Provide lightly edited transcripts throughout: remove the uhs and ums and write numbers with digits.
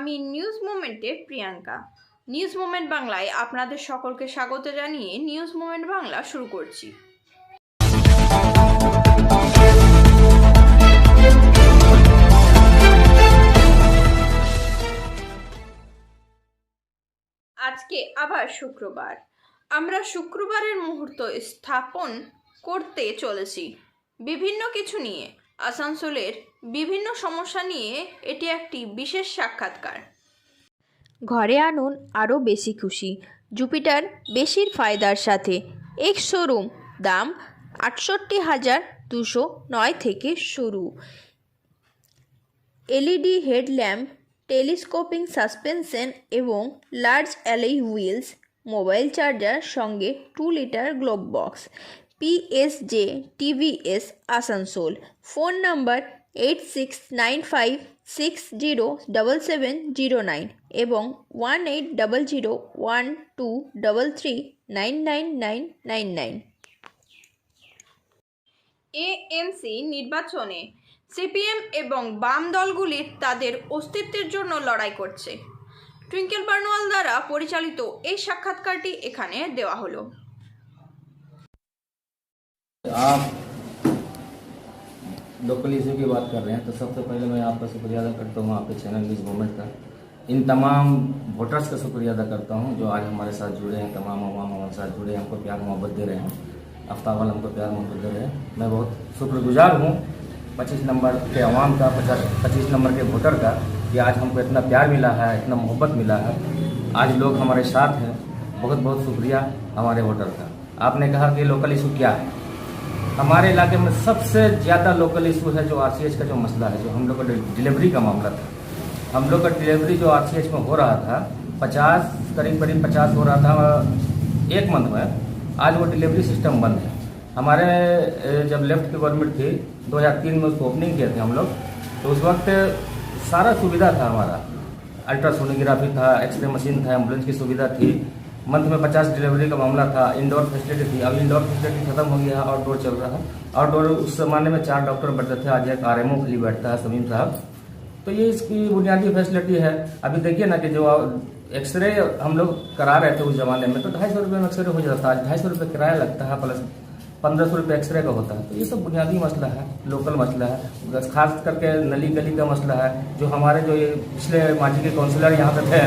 আমি news মোমেন্টের Priyanka. News moment বাংলায় আপনাদের সকলকে স্বাগত জানিয়ে নিউজ মোমেন্ট বাংলা শুরু করছি। আজকে আবার শুক্রবার, আমরা শুক্রবারের মুহূর্ত স্থাপন করতে চলেছি বিভিন্ন কিছু নিয়ে। আসানসোলের বিভিন্ন সমস্যা নিয়ে এটি একটি বিশেষ সাক্ষাৎকার। ঘরে আনুন আরও বেশি খুশি, জুপিটার বেশির ফায়দার সাথে। এক্স শোরুম, দাম 68,209 থেকে শুরু। এলইডি হেডল্যাম্প, টেলিস্কোপিং সাসপেনশন এবং large alloy wheels, mobile charger সঙ্গে 2 litre glove box. PSJ TVS Asansol. Phone number 8695607709 এবং 180012339999। এএনসি নির্বাচনে সিপিএম এবং বাম দলগুলি তাদের অস্তিত্বের জন্য লড়াই করছে। টুইঙ্কেল বার্নওয়াল দ্বারা পরিচালিত এই সাক্ষাৎকারটি এখানে দেওয়া হলো। आप लोकल इशू की बात कर रहे हैं तो सबसे पहले मैं आपका शुक्रिया अदा करता हूँ आपके चैनल न्यूज़ मूवमेंट का। इन तमाम वोटर्स का शुक्रिया अदा करता हूँ जो आज हमारे साथ जुड़े हैं, तमाम अवाम हमारे साथ जुड़े हैं, हमको प्यार मोहब्बत दे रहे हैं। आफ्ताब वाल हमको प्यार मोहब्बत दे रहे हैं। मैं बहुत शुक्रगुजार हूँ 25 नंबर के अवाम का, 25 नंबर के वोटर का, कि आज हमको इतना प्यार मिला है, इतना मोहब्बत मिला है। आज लोग हमारे साथ हैं। बहुत बहुत शुक्रिया हमारे वोटर का। आपने कहा कि लोकल इशू क्या है। हमारे इलाके में सबसे ज़्यादा लोकल इशू है जो आरसीएच का जो मसला है, जो हम लोग का डिलीवरी का मामला था। हम लोग का डिलीवरी जो आरसीएच में हो रहा था 50 करीब 50 हो रहा था एक मंथ में। आज वो डिलीवरी सिस्टम बंद है। हमारे जब लेफ्ट की गवर्नमेंट थी 2003 में उसको ओपनिंग किए थे हम लोग, तो उस वक्त सारा सुविधा था हमारा। अल्ट्रासोनोग्राफी था, एक्सरे मशीन था, एम्बुलेंस की सुविधा थी। मंथ में 50 डिलीवरी का मामला था। इंडोर फैसिलिटी थी। अब इंडोर फैसिलिटी खत्म हो गया है, आउटडोर चल रहा है। आउटडोर उस जमाने में 4 डॉक्टर बैठते थे, आज एक आरएमओ खाली बैठता है, समीम साहब। तो ये इसकी बुनियादी फैसिलिटी है। अभी देखिए ना कि जो एक्सरे हम लोग करा रहे थे उस जमाने में तो 250 रुपये में एक्सरे हो जाता था। आज 250 रुपये किराया लगता है, प्लस 1500 रुपये एक्सरे का होता है। तो ये सब बुनियादी मसला है, लोकल मसला है। खास करके नली गली का मसला है। जो हमारे जो ये पिछले माजी के काउंसिलर यहाँ पे थे,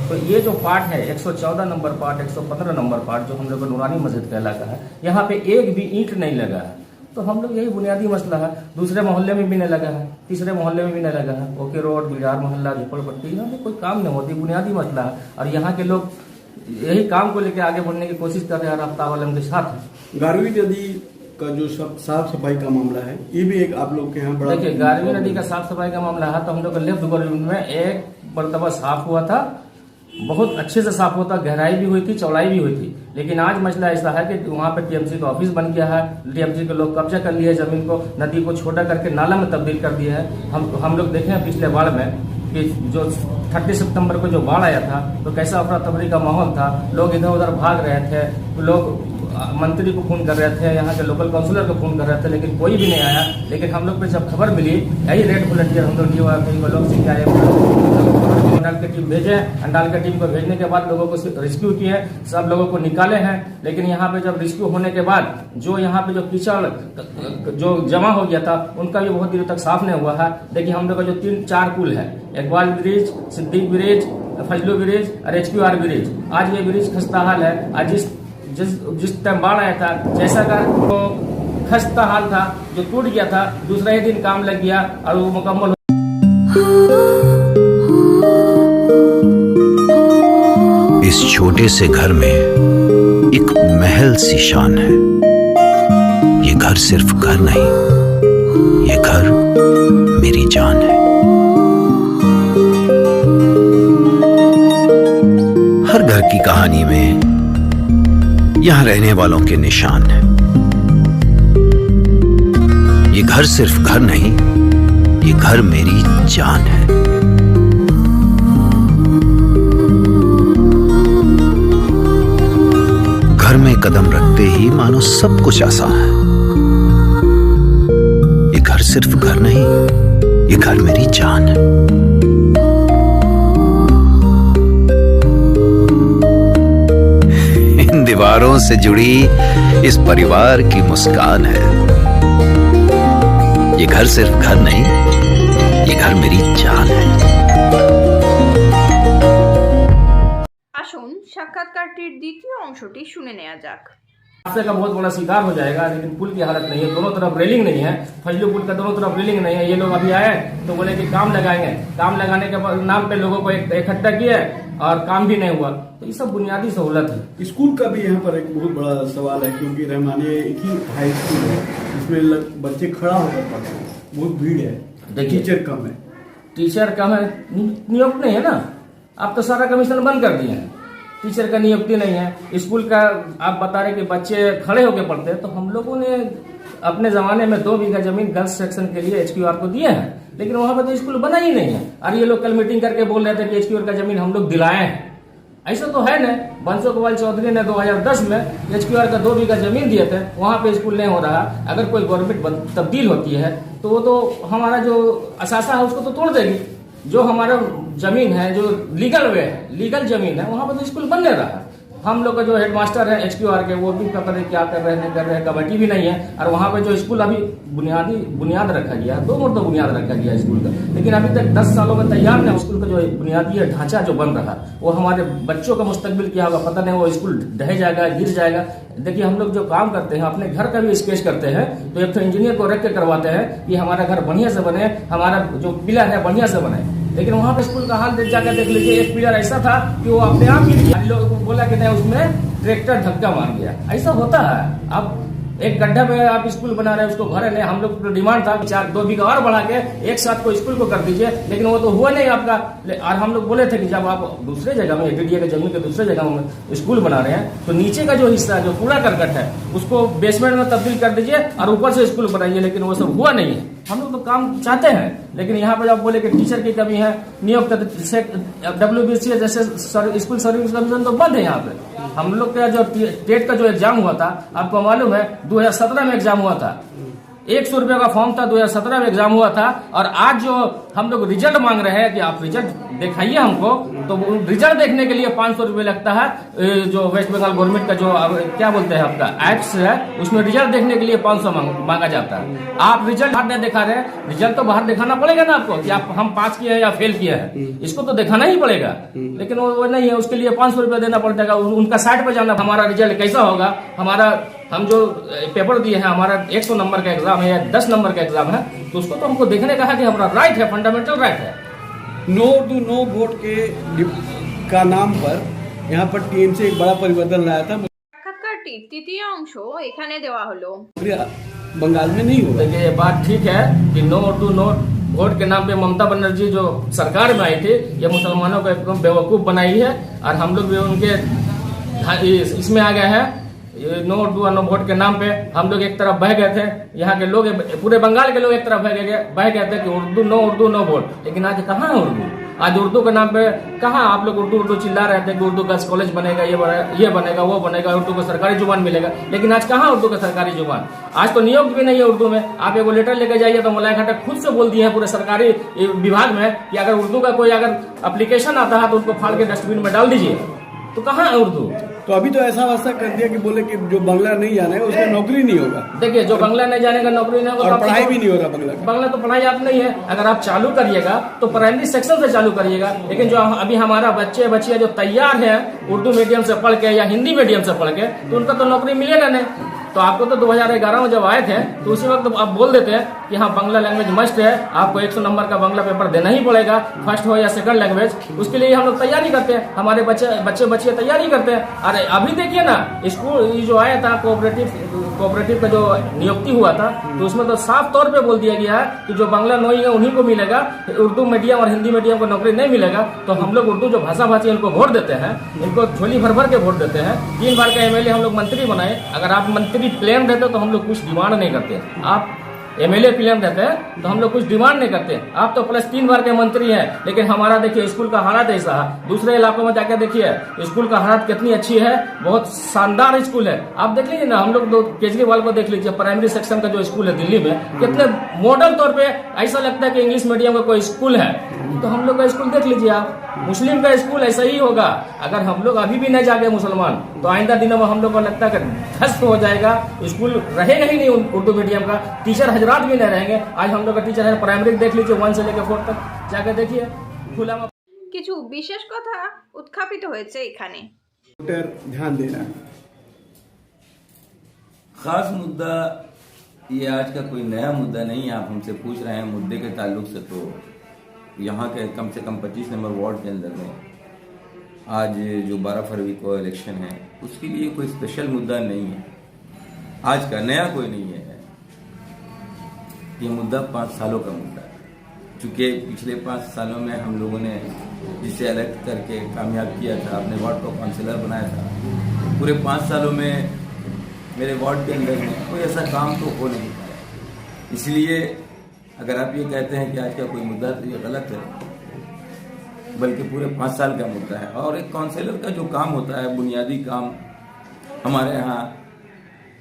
तो ये जो पार्ट है 114 नंबर पार्ट, 115 नंबर पार्ट, जो हम लोग का नूरानी मस्जिद का इलाका है, यहाँ पे एक भी ईंट नहीं लगा है। तो हम लोग यही बुनियादी मसला है। दूसरे मोहल्ले में भी नहीं लगा है, तीसरे मोहल्ले में भी नहीं लगा है। ओके रोड, बिहार मोहल्ला, झोपड़पट्टी, यहाँ पे कोई काम नहीं होती, बुनियादी मसला है। और यहाँ के लोग यही काम को लेकर आगे बढ़ने की कोशिश कर रहे हैं। आफ्ताब वाले के साथ गारवी नदी का जो साफ सफाई का मामला है, ये भी एक आप लोग के यहाँ बड़ा। देखिए, गारवी नदी का साफ सफाई का मामला है तो हम लोग का लेफ्ट गवर्नमेंट में एक मरतबा साफ हुआ था, बहुत अच्छे से साफ होता, गहराई भी हुई थी, चौड़ाई भी हुई थी। लेकिन आज मसला ऐसा है कि वहाँ पे टीएमसी का ऑफिस बन गया है। टीएमसी के लोग कब्जा कर लिए जमीन को, नदी को छोटा करके नाला में तब्दील कर दिया है। हम लोग देखे हैं पिछले बाढ़ में कि जो 30 सितंबर को जो बाढ़ आया था तो कैसा अफरा तफरी का माहौल था। लोग इधर उधर भाग रहे थे, लोग मंत्री को फोन कर रहे थे, यहाँ के लोकल काउंसिलर को फोन कर रहे थे, लेकिन कोई भी नहीं आया। लेकिन हम लोग पे जब खबर मिली, यही रेड वॉलंटियर हम लोग लोग से क्या अंडाल की टीम भेजे। अंडाल की टीम को भेजने के बाद लोगों को रेस्क्यू किए, सब लोगों को निकाले हैं। लेकिन यहाँ पे जब रेस्क्यू होने के बाद जो यहाँ पे जो कीचड़ जो जमा हो गया था उनका भी बहुत दिनों तक साफ नहीं हुआ है। देखिए, हम लोग का जो 3-4 पुल है, Iqbal bridge, Siddique bridge, Fazlu bridge और HQR ब्रिज, आज ये ब्रिज खस्ता हाल है। आज जिस टाइम बाढ़ आया था, जैसा का वो खस्ता हाल था, जो टूट गया था, दूसरा ही दिन काम लग गया और वो मुकम्मल। इस छोटे से घर में एक महल सी शान है। ये घर सिर्फ घर नहीं, ये घर मेरी जान है। हर घर की कहानी में यहाँ रहने वालों के निशान है। ये घर सिर्फ घर नहीं, ये घर मेरी जान है। घर में कदम रखते ही मानो सब कुछ आसान है। ये घर सिर्फ घर नहीं, ये घर मेरी जान है। दीवारों से जुड़ी इस परिवार की मुस्कान है। ये घर सिर्फ घर नहीं, ये घर मेरी जान है। আসুন সাক্ষাৎকারটির দ্বিতীয় অংশটি শুনে নেওয়া যাক। हादसे का बहुत बड़ा शिकार हो जाएगा, लेकिन पुल की हालत नहीं है, दोनों तरफ रेलिंग नहीं है, फजलू पुल का दोनों तरफ रेलिंग नहीं है। ये लोग अभी आए तो बोले कि काम लगाएंगे, काम लगाने के नाम पे लोगों को इकट्ठा किया और काम भी नहीं हुआ। तो ये सब बुनियादी सहूलत है। स्कूल का भी यहाँ पर एक बहुत बड़ा सवाल है, क्योंकि रहमानिया एक ही हाई स्कूल है, इसमें बच्चे खड़ा होकर पढ़ते हैं, बहुत भीड़ है, टीचर कम है। टीचर कम है, नियुक्त नहीं है ना। आप तो सारा कमीशन बंद कर दिए हैं, टीचर का नियुक्ति नहीं है। स्कूल का आप बता रहे कि बच्चे खड़े होकर पढ़ते हैं, तो हम लोगों ने अपने जमाने में 2 बीघा जमीन गर्ल्स सेक्शन के लिए HQR को दिए हैं, लेकिन वहां पर तो स्कूल बना ही नहीं है। और ये लोग कल मीटिंग करके बोल रहे थे कि HQR का जमीन हम लोग दिलाए हैं। ऐसा तो है न। बंसो गोपाल चौधरी ने 2010 में HQR का 2 बीघा जमीन दिए थे, वहां पे स्कूल नहीं हो रहा। अगर कोई गवर्नमेंट तब्दील होती है तो वो तो हमारा जो असासा है उसको तो तोड़ देगी। जो हमारा जमीन है, जो लीगल वे है, लीगल जमीन है, वहां पर तो स्कूल बन नहीं रहा। हम लोग का जो हेडमास्टर है HQR के, वो भी पता नहीं क्या कर रहे हैं, नहीं कर रहे हैं, कमेटी भी नहीं है। और वहां पे जो स्कूल अभी बुनियाद रखा गया है, 2 मरतबा बुनियाद रखा गया है स्कूल का, लेकिन अभी तक 10 सालों में तैयार नहीं। स्कूल का जो बुनियादी ढांचा जो बन रहा, वो हमारे बच्चों का मुस्तकबिल क्या होगा पता नहीं। वो स्कूल ढह जाएगा, गिर जाएगा। देखिए, हम लोग जो काम करते हैं, अपने घर का भी स्केच करते हैं, तो एक तो इंजीनियर को रख के करवाते हैं कि हमारा घर बढ़िया से बने, हमारा जो पिलर है बढ़िया से बने। लेकिन वहां पे स्कूल का हाल जाकर देख लीजिए, एक पिलर ऐसा था कि वो अपने आप ही लोगों को बोला कि नहीं, उसमें ट्रैक्टर धक्का मार गया। ऐसा होता है। अब एक गड्ढा में आप स्कूल बना रहे हैं, उसको भरे नहीं। हम लोग को डिमांड था 2 बीघा और बढ़ा के एक साथ को स्कूल को कर दीजिए, लेकिन वो तो हुआ नहीं आपका। और हम लोग बोले थे कि जब आप दूसरे जगह में ADDA के जमीन के दूसरे जगह में स्कूल बना रहे हैं, तो नीचे का जो हिस्सा जो पूरा करकट है उसको बेसमेंट में तब्दील कर दीजिए और ऊपर से स्कूल बनाइए। लेकिन वो सब हुआ नहीं है। हम लोग तो काम चाहते हैं, लेकिन यहाँ पे जब बोले कि टीचर की कमी है, नियुक्त WBCS जैसे स्कूल सर्विस कमीशन तो बंद है यहाँ पे। हम लोग का जो टेट का जो एग्जाम हुआ था, आपको मालूम है 2017 में एग्जाम हुआ था। 100 रुपये का फॉर्म था, 2017 में एग्जाम हुआ था। और आज जो हम लोग रिजल्ट मांग रहे हैं कि आप रिजल्ट दिखाइए हमको, तो रिजल्ट देखने के लिए 500 रुपये लगता है। जो वेस्ट बंगाल गवर्नमेंट का जो क्या बोलते हैं आपका एक्ट्स है, उसमें रिजल्ट देखने के लिए 500 मांगा जाता है। आप रिजल्ट बाहर नहीं दिखा रहे, रिजल्ट तो बाहर दिखाना पड़ेगा ना आपको कि आप हम पास किए हैं या फेल किए हैं, इसको तो दिखाना ही पड़ेगा। लेकिन वो नहीं है, उसके लिए 500 रुपये देना पड़ेगा। उनका साइट पर जाना, हमारा रिजल्ट कैसा होगा, हम जो पेपर दिए हैं, हमारा 100 नंबर का एग्जाम है या 10 नंबर का एग्जाम है, तो उसको तो हमको देखने का है कि हमारा राइट है, फंडामेंटल राइट है। नो टू नो वोट का नाम पर यहाँ पर TMC एक बड़ा परिवर्तन लाया था। সাক্ষাৎকারটির তৃতীয় অংশ এখানে দেওয়া হলো। बंगाल में नहीं हुआ। देखिए, ये बात ठीक है कि नो टू नो वोट के नाम पे ममता बनर्जी जो सरकार में आई थी, ये मुसलमानों को एकदम बेवकूफ बनाई है। और हम लोग भी उनके इसमें आ गए हैं। नो टू नो वोट के नाम पे हम लोग एक तरफ बह गए थे। यहाँ के लोग, पूरे बंगाल के लोग एक तरफ बह गए थे कि उर्दू नो वोट। लेकिन आज कहाँ है उर्दू? आज उर्दू के नाम पे कहाँ आप लोग उर्दू चिल्ला रहे थे कि उर्दू गर्ल्स कॉलेज बनेगा, ये बनेगा, वो बनेगा, उर्दू को सरकारी जुबान मिलेगा। लेकिन आज कहाँ उर्दू का सरकारी जुबान? आज तो नियुक्त भी नहीं है उर्दू में। आप एगो लेटर लेके जाइए तो मौलाना खट्टर खुद से बोल दिए हैं पूरे सरकारी विभाग में कि अगर उर्दू का कोई अगर एप्लीकेशन आता है तो उसको फाड़ के डस्टबिन में डाल दीजिए। तो कहाँ है उर्दू? तो अभी तो ऐसा अवस्था कर दिया कि बोले कि जो बंगला नहीं जाना है उसमें नौकरी नहीं होगा। देखिए, जो बंगला नहीं जाने का नौकरी नहीं होगा, और पढ़ाई भी नहीं हो रहा बंगला तो पढ़ाई आप नहीं है। अगर आप चालू करिएगा तो प्राइमरी सेक्शन से चालू करिएगा। लेकिन जो अभी हमारा बच्चियां जो तैयार है उर्दू मीडियम से पढ़ के या हिंदी मीडियम से पढ़ के, तो उनका तो नौकरी मिलेगा नहीं। तो आपको तो 2011 में जब आए थे तो उसी वक्त आप बोल देते हैं कि हाँ बांग्ला लैंग्वेज मस्ट है, आपको 100 नंबर का बांग्ला पेपर देना ही पड़ेगा, फर्स्ट हो या सेकंड लैंग्वेज। उसके लिए हम लोग तैयारी करते हैं, हमारे बच्चे तैयारी करते हैं। अरे अभी देखिए ना, स्कूल जो आया था कोऑपरेटिव का जो नियुक्ति हुआ था, तो उसमें तो साफ तौर पे बोल दिया गया है कि जो बांग्ला नोई है उन्हीं को मिलेगा, उर्दू मीडियम और हिंदी मीडियम को नौकरी नहीं मिलेगा। तो हम लोग उर्दू जो भाषी इनको वोट देते हैं, इनको झोली भर के वोट देते हैं। 3 बार का MLA हम लोग मंत्री बनाए। अगर आप मंत्री प्लेन देते तो हम लोग कुछ डिमांड नहीं करते। आप MLA प्लेन देते हैं तो हम लोग कुछ डिमांड नहीं करते। आप तो प्लस 3 बार के मंत्री हैं, लेकिन हमारा देखिए स्कूल का हालत ऐसा है। दूसरे इलाकों में जाकर देखिए स्कूल का हालत कितनी अच्छी है, बहुत शानदार स्कूल है। आप देख लीजिए ना, हम लोग तो केजरीवाल को देख लीजिए, प्राइमरी सेक्शन का जो स्कूल है दिल्ली में, कितने मॉडल तौर पे ऐसा लगता है कि इंग्लिश मीडियम का कोई स्कूल है। तो हम लोग का स्कूल देख लीजिए आप, मुस्लिम का स्कूल ऐसा ही होगा। अगर हम लोग अभी भी न जागे मुसलमान, तो आइंदा दिनों में हम लोग को लगता है कि ध्वस्त हो जाएगा, स्कूल रहेगा ही नहीं उर्दू मीडियम का, टीचर हजरात भी नहीं रहेंगे। आज हम लोग का टीचर है प्राइमरी देख लीजिए 1 से लेकर 4 तक जाकर देखिए खुला। কিছু বিশেষ কথা উত্থাপিত হয়েছে এখানে। ध्यान देना है। खास मुद्दा ये आज का कोई नया मुद्दा नहीं है। आप हमसे पूछ रहे हैं मुद्दे के ताल्लुक से, तो यहाँ के कम से कम 25 नंबर वार्ड के अंदर में आज जो 12 फरवरी को इलेक्शन है, उसके लिए कोई स्पेशल मुद्दा नहीं है। आज का नया कोई नहीं है। ये मुद्दा 5 सालों का मुद्दा है। चूँकि पिछले 5 सालों में हम लोगों ने जिसे इलेक्ट करके कामयाब किया था, अपने वार्ड को काउंसिलर बनाया था, पूरे 5 सालों में मेरे वार्ड के अंदर में कोई ऐसा काम तो हो नहीं पाया। इसलिए अगर आप ये कहते हैं कि आज का कोई मुद्दा, तो ये गलत है, बल्कि पूरे 5 साल का मुद्दा है। और एक काउंसिलर का जो काम होता है, बुनियादी काम, हमारे यहाँ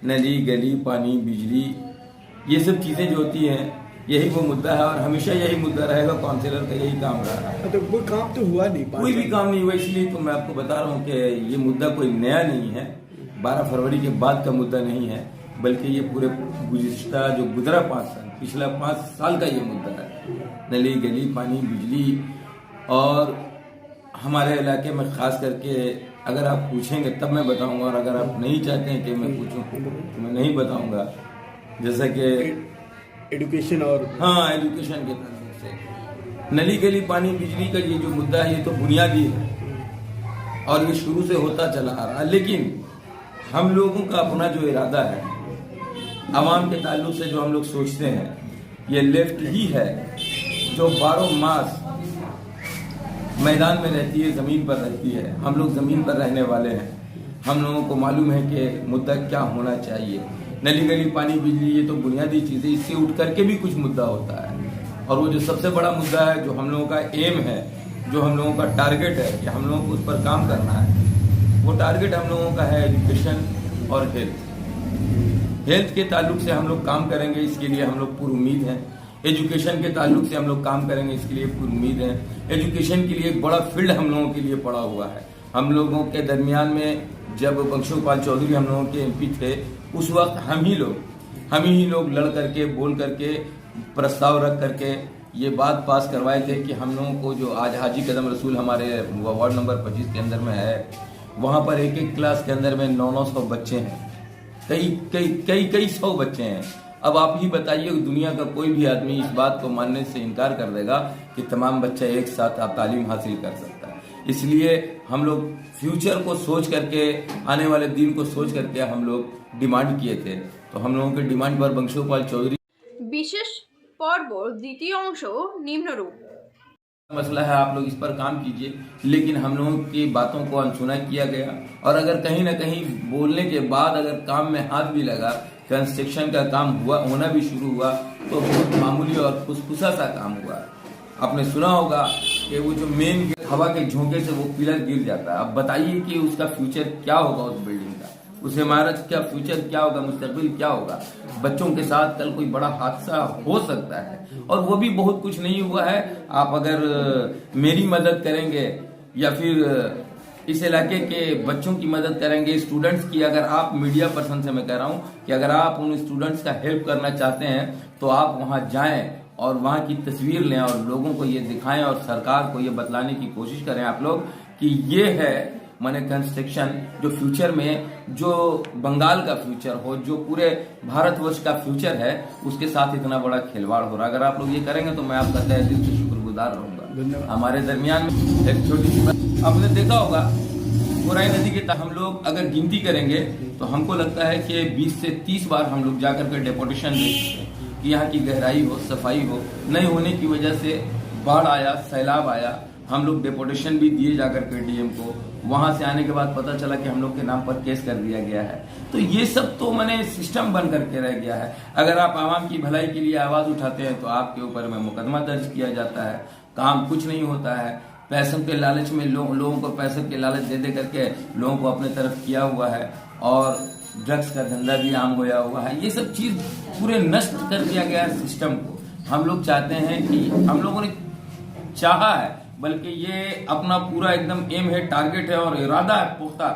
नली गली पानी बिजली ये सब चीज़ें जो होती हैं, यही वो मुद्दा है और हमेशा यही मुद्दा रहेगा। काउंसिलर का यही काम रहा है। तो कोई काम तो हुआ नहीं, कोई भी काम नहीं हुआ। इसलिए तो मैं आपको बता रहा हूँ कि ये मुद्दा कोई नया नहीं है, 12 फरवरी के बाद का मुद्दा नहीं है, बल्कि ये पूरे गुज़िश्ता जो गुजरा 5 साल, पिछला 5 साल का ये मुद्दा है। नली गली पानी बिजली, और हमारे इलाके में खास करके अगर आप पूछेंगे तब मैं बताऊंगा, और अगर आप नहीं चाहते हैं कि मैं पूछूं तो मैं नहीं बताऊंगा। जैसा कि एजुकेशन और हाँ, एजुकेशन के ताल्लुक से नली गली पानी बिजली का ये जो मुद्दा है, ये तो बुनियादी है और ये शुरू से होता चला आ रहा है। लेकिन हम लोगों का अपना जो इरादा है, आवाम के ताल्लुक से जो हम लोग सोचते हैं, ये लेफ्ट ही है जो 12 मास मैदान में रहती है, ज़मीन पर रहती है। हम लोग ज़मीन पर रहने वाले हैं। हम लोगों को मालूम है कि मुद्दा क्या होना चाहिए। नली गली पानी बिजली ये तो बुनियादी चीज़ें, इससे उठ करके भी कुछ मुद्दा होता है। और वो जो सबसे बड़ा मुद्दा है, जो हम लोगों का एम है, जो हम लोगों का टारगेट है कि हम लोगों को उस पर काम करना है, वो टारगेट हम लोगों का है एजुकेशन और हेल्थ। हेल्थ के ताल्लुक से हम लोग काम करेंगे, इसके लिए हम लोग पूरी उम्मीद हैं। एजुकेशन के ताल्लुक से हम लोग काम करेंगे, इसके लिए पूरी उम्मीद है। एजुकेशन के लिए एक बड़ा फील्ड हम लोगों के लिए पड़ा हुआ है। हम लोगों के दरमियान में जब बंशोपाल चौधरी हम लोगों के एमपी थे, उस वक्त हम ही लोग लड़ करके बोल करके प्रस्ताव रख करके ये बात पास करवाए थे कि हम लोगों को जो आज हाजी कदम रसूल हमारे वार्ड नंबर 25 के अंदर में है, वहाँ पर एक क्लास के अंदर में 900 बच्चे हैं, कई 100 बच्चे हैं। अब आप ही बताइए, दुनिया का कोई भी आदमी इस बात को मानने से इनकार कर देगा कि तमाम बच्चे एक साथ आप तालीम हासिल कर सकता है। इसलिए हम लोग फ्यूचर को सोच करके, आने वाले दिन को सोच करके हम लोग डिमांड किए थे। तो हम लोगों के डिमांड पर बंशोपाल चौधरी বিশেষ পর্ব দ্বিতীয় অংশ নিম্নরূপ। मसला है, आप लोग इस पर काम कीजिए। लेकिन हम लोगों की बातों को अनसुना किया गया, और अगर कहीं ना कहीं बोलने के बाद अगर काम में हाथ भी लगा, कंस्ट्रक्शन का काम होना भी शुरू हुआ, तो बहुत मामूली और फुसफुसा सा काम हुआ। आपने सुना होगा कि वो जो मेन हवा के झोंके से वो पिलर गिर जाता है। अब बताइए कि उसका फ्यूचर क्या होगा, उस बिल्डिंग का, उस इमारत का फ्यूचर क्या होगा, मुस्तकबिल क्या होगा। बच्चों के साथ कल कोई बड़ा हादसा हो सकता है, और वो भी बहुत कुछ नहीं हुआ है। आप अगर मेरी मदद करेंगे या फिर इस इलाके के बच्चों की मदद करेंगे, स्टूडेंट्स की, अगर आप मीडिया पर्सन से मैं कह रहा हूँ कि अगर आप उन स्टूडेंट्स का हेल्प करना चाहते हैं, तो आप वहाँ जाएं और वहाँ की तस्वीर लें और लोगों को ये दिखाएं और सरकार को ये बतलाने की कोशिश करें आप लोग कि ये है माने कंस्ट्रक्शन, जो फ्यूचर में जो बंगाल का फ्यूचर हो, जो पूरे भारतवर्ष का फ्यूचर है, उसके साथ इतना बड़ा खिलवाड़ हो रहा है। अगर आप लोग ये करेंगे तो मैं आपका तहे दिल से शुक्रगुजार रहूंगा। हमारे दरमियान में एक छोटी सी बात आपने देखा होगा, कोराई नदी के हम लोग अगर गिनती करेंगे तो हमको लगता है कि 20 से 30 बार हम लोग जाकर के डेपुटेशन दे चुके हैं कि यहाँ की गहराई हो, सफाई हो। नहीं होने की वजह से बाढ़ आया, सैलाब आया, हम लोग डेपुटेशन भी दिए जाकर के डीएम को। वहां से आने के बाद पता चला कि हम लोग के नाम पर केस कर दिया गया है। तो ये सब तो मैंने सिस्टम बन करके रह गया है। अगर आप आवाम की भलाई के लिए आवाज उठाते हैं तो आपके ऊपर में मुकदमा दर्ज किया जाता है, काम कुछ नहीं होता है। पैसों के लालच में लोगों को पैसों के लालच दे करके लोगों को अपने तरफ किया हुआ है, और ड्रग्स का धंधा भी आम होया हुआ है। ये सब चीज पूरे नष्ट कर दिया गया है सिस्टम को। हम लोग चाहते हैं कि हम लोगों ने चाहा है, बल्कि ये अपना पूरा एकदम एम है, टारगेट है और इरादा है पुख्ता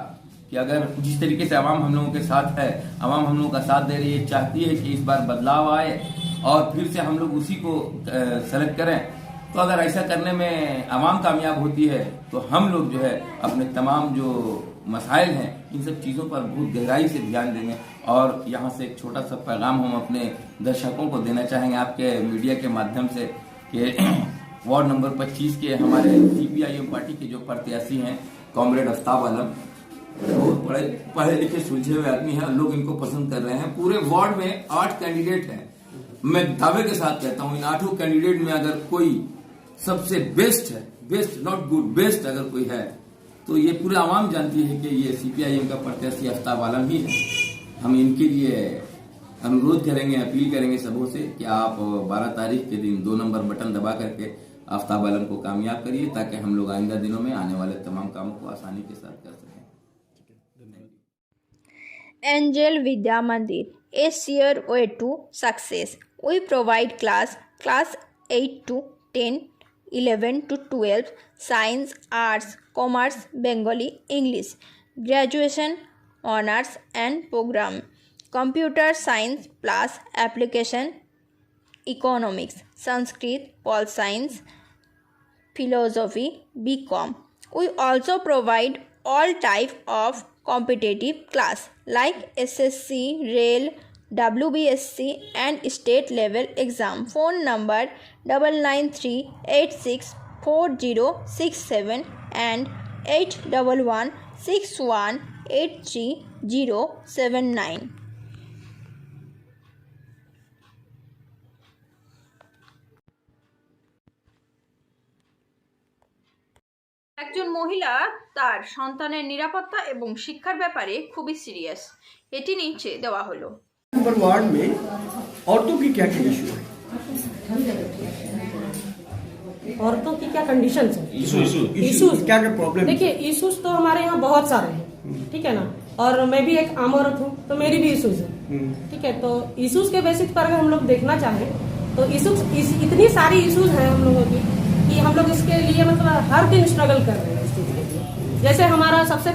कि अगर जिस तरीके से आवाम हम लोगों के साथ है, आवाम हम लोगों का साथ दे रही है, चाहती है कि इस बार बदलाव आए और फिर से हम लोग उसी को सेलेक्ट करें। तो अगर ऐसा करने में आवाम कामयाब होती है तो हम लोग जो है अपने तमाम जो मसाइल हैं इन सब चीज़ों पर बहुत गहराई से ध्यान देंगे। और यहाँ से एक छोटा सा पैगाम हम अपने दर्शकों को देना चाहेंगे आपके मीडिया के माध्यम से कि वार्ड नंबर 25 के हमारे CPIM पार्टी के जो प्रत्याशी हैं कॉमरेड आफ्ताब आलम, बहुत पढ़े लिखे सुलझे हुए आदमी हैं, लोग इनको पसंद कर रहे हैं। पूरे वार्ड में 8 कैंडिडेट हैं। मैं दावे के साथ कहता हूँ इन 8 कैंडिडेट में अगर कोई सबसे बेस्ट है, बेस्ट नॉट गुड, बेस्ट अगर कोई है तो ये पूरे आवाम जानती है कि ये CPIM का प्रत्याशी आफ्ताब आलम ही है। हम इनके लिए अनुरोध करेंगे, अपील करेंगे सबों से कि आप 12 तारीख के दिन 2 नंबर बटन दबा करके आफ्ताब आलम को कामयाब करिए ताकि हम लोग आइंदा दिनों में आने वाले तमाम कामों को आसानी के साथ कर सकें। Angel Vidya Mandir, a sure way to success. We provide class 8 to 10, 11 to 12, science, arts, commerce, Bengali, English, graduation, honors and program, computer science plus application, economics, Sanskrit, Pol Science, philosophy, BCom. We also provide all type of competitive class like SSC, Rail, WBSC and state level exam. Phone number 993864067 and 811618379. একজন মহিলা তার সন্তানের নিরাপত্তা এবং শিক্ষার ব্যাপারে খুবই serious. এটি নিচে দেওয়া হলো। नंबर वार्ड में औरतों की क्या क्या इशू है? औरतों की क्या कंडीशंस है? इशूज क्या क्या प्रॉब्लम? देखिए इशूज तो हमारे यहाँ बहुत सारे हैं, ठीक है ना। और मैं भी एक आम औरत हूँ तो मेरी भी इशूज है, ठीक है। तो इशूज के बेसिस पर अगर हम लोग देखना चाहें तो इशूज इतनी सारी इशूज हैं हम लोगों की कि हम लोग इसके लिए मतलब हर दिन स्ट्रगल कर रहे हैं इस चीज के लिए। जैसे हमारा सबसे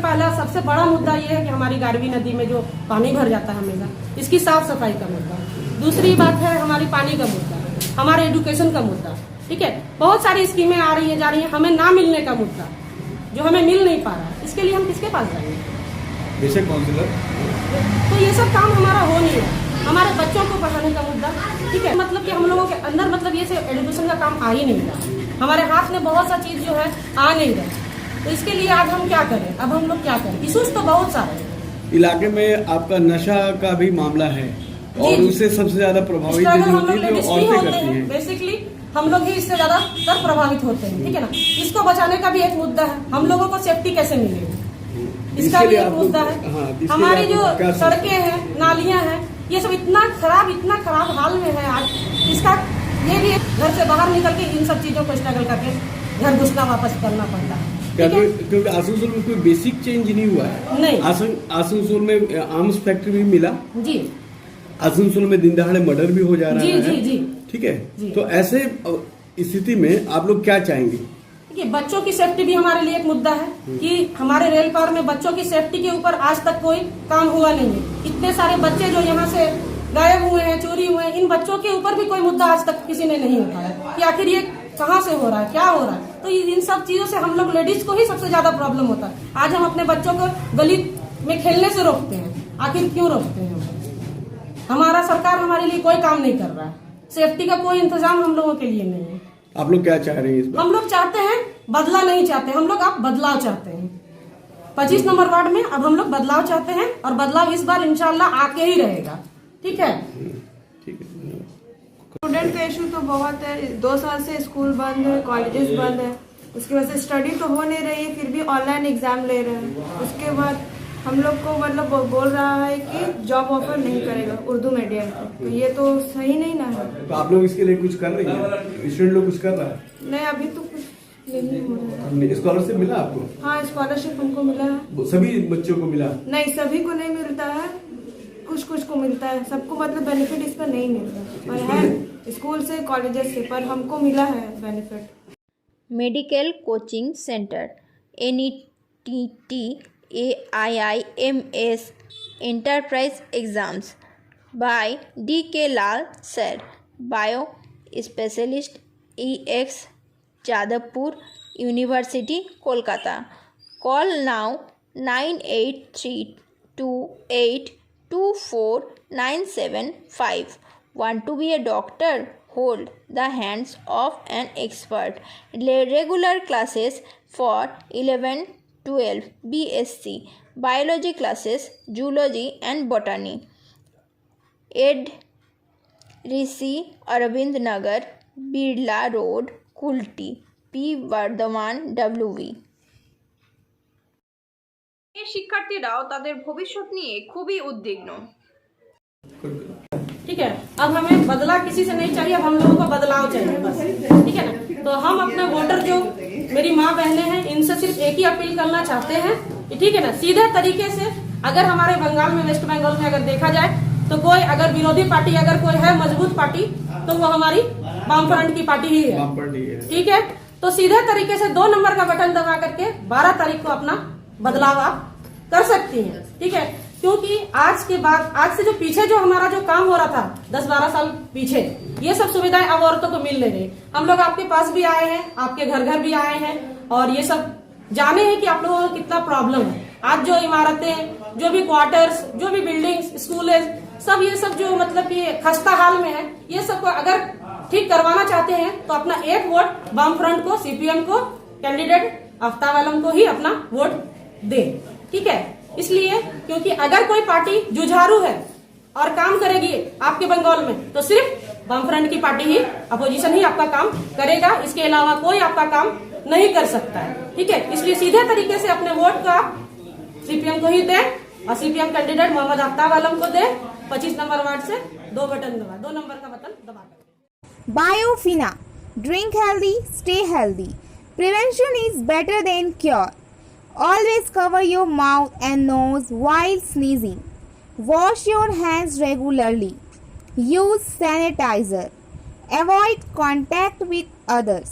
बड़ा मुद्दा ये है कि हमारी गारवी नदी में जो पानी भर जाता है हमेशा, इसकी साफ सफाई का मुद्दा। दूसरी बात है हमारी पानी का मुद्दा, हमारे एजुकेशन का मुद्दा, ठीक है। बहुत सारी स्कीमें आ रही है जा रही है, हमें ना मिलने का मुद्दा जो हमें मिल नहीं पा रहा है, इसके लिए हम किसके पास जाएंगे? जैसे काउंसलर। तो ये सब काम हमारा हो नहीं रहा। हमारे बच्चों को पढ़ाने का मुद्दा, ठीक है, मतलब कि हम लोगों के अंदर मतलब ये से एजुकेशन का काम आ ही नहीं रहा। हमारे हाथ में बहुत सा चीज जो है आ नहीं रहा। तो इसके लिए आज हम क्या करें? अब हम लोग क्या करें? इशूज तो बहुत सारे हैं। इलाके में आपका नशा का भी मामला है और उससे सबसे ज्यादा प्रभावित हम लोग जो लेडीज भी औरतें होते करती हैं, हैं। बेसिकली हम लोग ही इससे ज्यादा प्रभावित होते हैं, ठीक है ना। इसको बचाने का भी एक मुद्दा है, हम लोगों को सेफ्टी कैसे मिलेगी, इसका भी एक मुद्दा है। हमारी जो सड़कें हैं, नालियां हैं, ये सब इतना खराब हाल में है आज। इसका ये भी घर से बाहर निकल के इन सब चीजों को स्ट्रगल करके घर घुसना वापस करना पड़ता है। क्योंकि आसनसोल में कोई बेसिक चेंज नहीं हुआ है। नहीं, आसनसोल में आर्म्स फैक्ट्री भी मिला जी, आसनसोल में दिन दहाड़े मर्डर भी हो जा रहा जी है। जी जी ठीक है जी। तो ऐसे स्थिति में आप लोग क्या चाहेंगे? देखिए बच्चों की सेफ्टी भी हमारे लिए एक मुद्दा है कि हमारे रेल पार में बच्चों की सेफ्टी के ऊपर आज तक कोई काम हुआ नहीं है। इतने सारे बच्चे जो यहाँ से गायब हुए हैं, चोरी हुए हैं, इन बच्चों के ऊपर भी कोई मुद्दा आज तक किसी ने नहीं उठाया कि आखिर ये कहाँ से हो रहा है, क्या हो रहा है। तो इन सब चीजों से हम लोग लेडीज को ही सबसे ज्यादा प्रॉब्लम होता है। आज हम अपने बच्चों को गली में खेलने से रोकते हैं, आखिर क्यों रोकते हैं? हमारा सरकार हमारे लिए कोई काम नहीं कर रहा है, सेफ्टी का कोई इंतजाम हम लोगों के लिए नहीं है। आप लोग क्या चाह रहे हैं इस बार? हम लोग चाहते हैं बदला नहीं चाहते, हम लोग अब बदलाव चाहते हैं। 25 नंबर वार्ड में अब हम लोग बदलाव चाहते हैं और बदलाव इस बार इंशाल्लाह आके ही रहेगा, ठीक है। ठीक है, स्टूडेंट का इशू तो बहुत है। 2 साल से स्कूल बंद है, कॉलेजेस बंद है, उसकी वजह से स्टडी तो हो नहीं रही है, फिर भी ऑनलाइन एग्जाम ले रहे हैं। उसके बाद हम लोग को मतलब बोल रहा है कि जॉब ऑफर नहीं करेगा उर्दू मीडियम को, तो ये तो सही नहीं ना है। तो आप लोग इसके लिए कुछ कर रही हैं? स्टूडेंट लोग कुछ कर रहा है? नहीं, अभी तो कुछ नहीं हो रहा है। स्कॉलरशिप मिला आपको? हाँ, स्कॉलरशिप हमको मिला है। सभी बच्चों को मिला? नहीं, सभी को नहीं मिलता है, कुछ को मिलता है। सबको मतलब बेनिफिट इस पर नहीं मिल रहा, पर है स्कूल से कॉलेजेस से, पर हमको मिला है benefit. Medical coaching centre, NETT, AIIMS enterprise exams by D.K. Lal sir, Bio Specialist, EX Jadavpur University, Kolkata. Call now 9832824975. Want to be a doctor? Hold the hands of an expert. Regular classes for 11-12 BSc, biology classes, zoology and botany. Ed Rishi Arvind Nagar, Birla Road, Kulti, P. Vardhaman, WV। এই শিক্ষার্থীরাও তাদের ভবিষ্যৎ নিয়ে খুবই উদ্বিগ্ন। ठीक है, अब हमें बदलाव किसी से नहीं चाहिए, अब हम लोगों को बदलाव चाहिए बस। ठीक है ना, तो हम अपने वोटर जो मेरी माँ बहनें हैं इनसे सिर्फ एक ही अपील करना चाहते हैं, ठीक है ना, सीधे तरीके से अगर हमारे बंगाल में, वेस्ट बंगाल में अगर देखा जाए तो कोई अगर विरोधी पार्टी अगर कोई है मजबूत पार्टी तो वो हमारी वामफ्रंट की पार्टी ही है। ठीक है, तो सीधे तरीके से 2 नंबर का बटन दबा करके 12 तारीख को अपना बदलाव आप कर सकती हैं। ठीक है, क्योंकि आज के बाद, आज से जो पीछे जो हमारा जो काम हो रहा था 10-12 साल पीछे, ये सब सुविधाएं अब औरतों को मिल नहीं रही। हम लोग आपके पास भी आए हैं, आपके घर घर भी आए हैं और ये सब जाने हैं कि आप लोगों को कितना प्रॉब्लम है। आज जो इमारतें, जो भी क्वार्टर्स, जो भी बिल्डिंग्स, स्कूल, सब ये सब जो मतलब कि खस्ता हाल में है, ये सब को अगर ठीक करवाना चाहते हैं तो अपना एक वोट वामफ्रंट को, CPM को, कैंडिडेट आफ्ताब आलम को ही अपना वोट दे। ठीक है, इसलिए क्योंकि अगर कोई पार्टी जुझारू है और काम करेगी आपके बंगाल में तो सिर्फ वामफ्रंट की पार्टी ही, अपोजिशन ही आपका काम करेगा, इसके अलावा कोई आपका काम नहीं कर सकता है। ठीक है, इसलिए सीधे तरीके से अपने वोट का CPM को ही दे और CPM कैंडिडेट मोहम्मद आफ्ताब आलम को दे। 25 नंबर वार्ड से 2 बटन दबा, 2 नंबर का बटन दबा कर। Biofina. Drink healthy, stay healthy. Prevention is better than cure. Always cover your mouth and nose while sneezing. Wash your hands regularly. Use sanitizer. Avoid contact with others.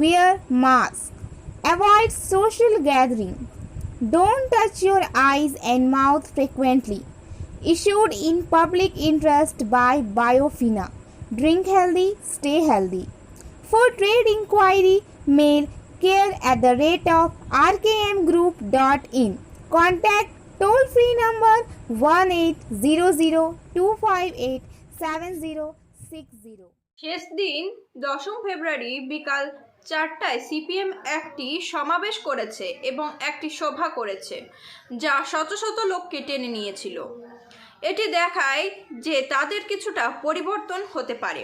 Wear mask. Avoid social gathering. Don't touch your eyes and mouth frequently. Issued in public interest by Biofina. Drink healthy, stay healthy. For trade inquiry, mail care@rkmgroup.in. Contact toll-free number 1800-258-7060। শেষ দিন 10 ফেব্রুয়ারি বিকাল 4টায় CPM একটি সমাবেশ করেছে এবং একটি সভা করেছে যা শত শত লোককে টেনে নিয়েছিল। এটি দেখায় যে তাদের কিছুটা পরিবর্তন হতে পারে।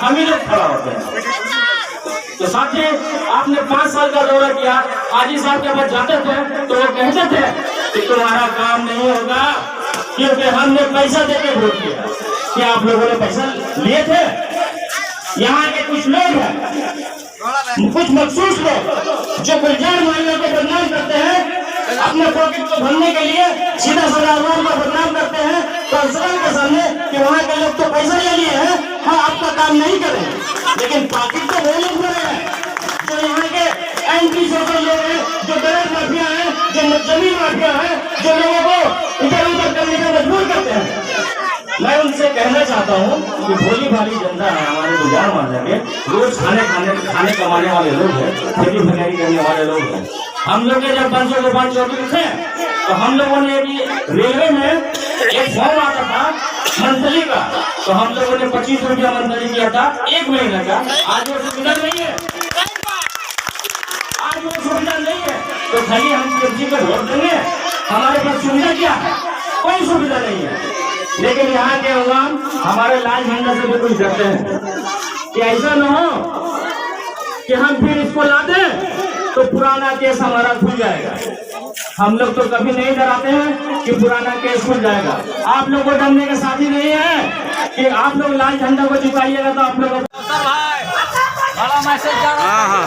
हम ही लोग खड़ा होते हैं। तो साथी, आपने 5 साल का दौरा किया, हाजी साहब के पास जाते थे तो वो कहते थे कि तुम्हारा काम नहीं होगा क्योंकि हमने पैसा देके वोट किया। क्या आप लोगों ने पैसा लिए थे? यहाँ के कुछ लोग हैं, कुछ मखसूस लोग जो गुलजार मोहल्ले को बदनाम करते हैं, अपने पॉकेट को भरने के लिए सीधा साधा लोगों को बदनाम करते हैं काउंसिलर के सामने कि वहाँ के लोग तो पैसा ले लिए हैं, हाँ आपका काम नहीं करें। लेकिन पॉकेट तो वो लोग भरे हैं जो यहाँ के एंटी सोशल लोग हैं, जो गैर माफिया हैं, जो जमीन माफिया हैं, जो लोगों को इधर उधर करने का मजबूर करते हैं। मैं उनसे कहना चाहता हूँ कि भोली भाली जनता है हमारे गुलजार मोहल्ले के, रोज खाने कमाने वाले लोग हैं, खेती बगारी करने वाले लोग हैं। हम लोग के जब 500 के 5 चौकी थे तो हम लोगों ने भी रेलवे में एक फॉर्म आता था मंथली का, तो हम लोगों ने 25 रुपया मंथली किया था 1 महीने का। आज वो सुविधा नहीं है, आज वो सुविधा नहीं है। तो खाली हम किसी को वोट देंगे, हमारे पास सुविधा क्या है? कोई सुविधा नहीं है। लेकिन यहाँ के अवाम हमारे लाल झंडा से भी कुछ डरते हैं कि ऐसा न हो कि हम फिर इसको ला दें तो पुराना केस हमारा खुल जाएगा। हम लोग तो कभी नहीं डराते हैं कि पुराना केस खुल जाएगा। आप लोग को डरने के साथी नहीं है कि आप लोग लाल झंडा को झुकाइएगा तो आप लोग बड़ा मैसेज जा रहा है।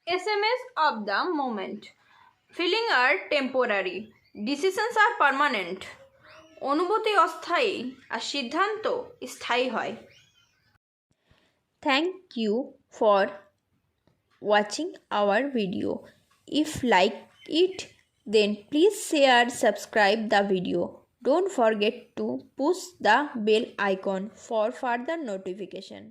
SMS of the moment. Feeling are temporary. Decisions are permanent. অনুভূতি অস্থায়ী আর সিদ্ধান্ত স্থায়ী হয়। Thank you for watching our video. If like it, then please share, subscribe the video. Don't forget to push the bell icon for further notification.